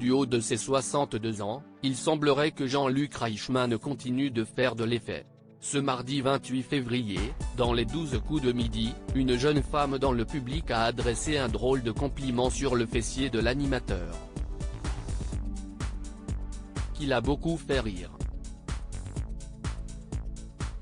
Du haut de ses 62 ans, il semblerait que Jean-Luc Reichmann continue de faire de l'effet. Ce mardi 28 février, dans les 12 coups de midi, une jeune femme dans le public a adressé un drôle de compliment sur le fessier de l'animateur, qui l'a beaucoup fait rire.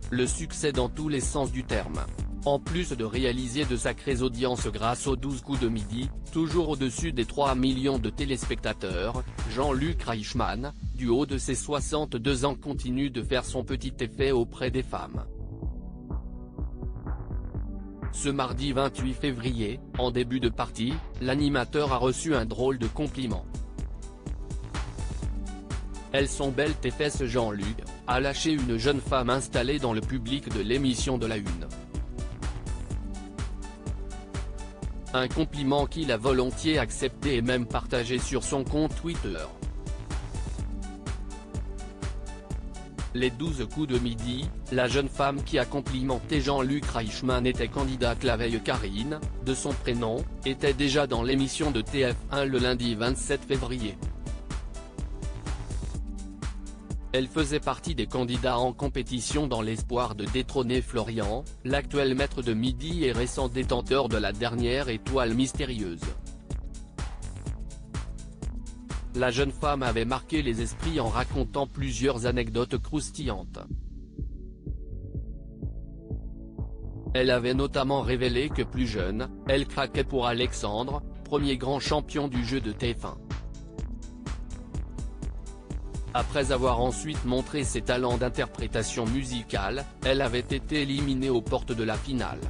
Le succès dans tous les sens du terme. En plus de réaliser de sacrées audiences grâce aux 12 coups de midi, toujours au-dessus des 3 millions de téléspectateurs, Jean-Luc Reichmann, du haut de ses 62 ans continue de faire son petit effet auprès des femmes. Ce mardi 28 février, en début de partie, l'animateur a reçu un drôle de compliment. Elles sont belles tes fesses Jean-Luc, a lâché une jeune femme installée dans le public de l'émission de la Une. Un compliment qu'il a volontiers accepté et même partagé sur son compte Twitter. Les 12 coups de midi, la jeune femme qui a complimenté Jean-Luc Reichmann était candidate la veille. Karine, de son prénom, était déjà dans l'émission de TF1 le lundi 27 février. Elle faisait partie des candidats en compétition dans l'espoir de détrôner Florian, l'actuel maître de midi et récent détenteur de la dernière étoile mystérieuse. La jeune femme avait marqué les esprits en racontant plusieurs anecdotes croustillantes. Elle avait notamment révélé que plus jeune, elle craquait pour Alexandre, premier grand champion du jeu de TF1. Après avoir ensuite montré ses talents d'interprétation musicale, elle avait été éliminée aux portes de la finale.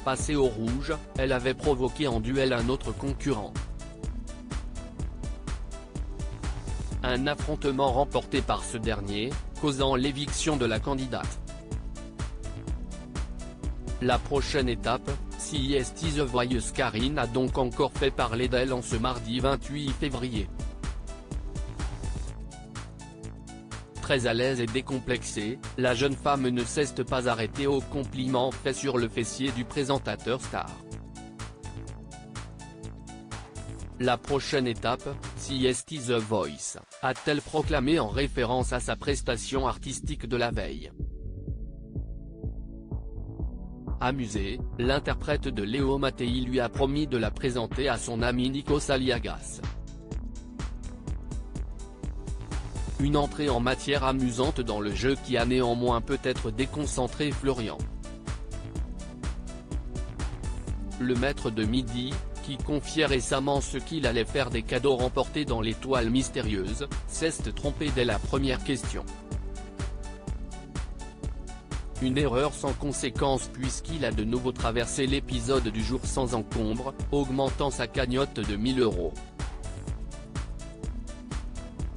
Passée au rouge, elle avait provoqué en duel un autre concurrent. Un affrontement remporté par ce dernier, causant l'éviction de la candidate. La prochaine étape, si est The Voice. Karine a donc encore fait parler d'elle en ce mardi 28 février. Très à l'aise et décomplexée, la jeune femme ne s'est pas arrêtée aux compliments faits sur le fessier du présentateur star. La prochaine étape, si est The Voice, a-t-elle proclamé en référence à sa prestation artistique de la veille. Amusée, l'interprète de Léo Mattei lui a promis de la présenter à son ami Nikos Aliagas. Une entrée en matière amusante dans le jeu qui a néanmoins peut-être déconcentré Florian. Le maître de midi, qui confiait récemment ce qu'il allait faire des cadeaux remportés dans l'étoile mystérieuse, s'est trompé dès la première question. Une erreur sans conséquence puisqu'il a de nouveau traversé l'épisode du jour sans encombre, augmentant sa cagnotte de 1000 €.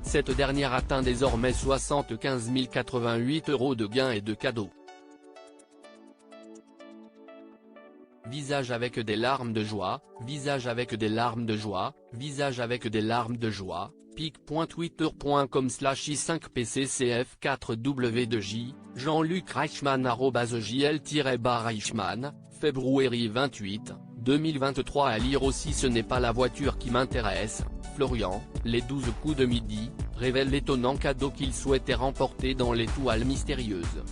Cette dernière atteint désormais 75 088 € de gains et de cadeaux. Visage avec des larmes de joie, visage avec des larmes de joie, visage avec des larmes de joie, pic.twitter.com/i5pccf4w2j, Jean-Luc Reichmann @jl-Reichmann, février 28, 2023. À lire aussi Ce n'est pas la voiture qui m'intéresse, Florian, les 12 coups de midi, révèle l'étonnant cadeau qu'il souhaitait remporter dans l'étoile mystérieuse.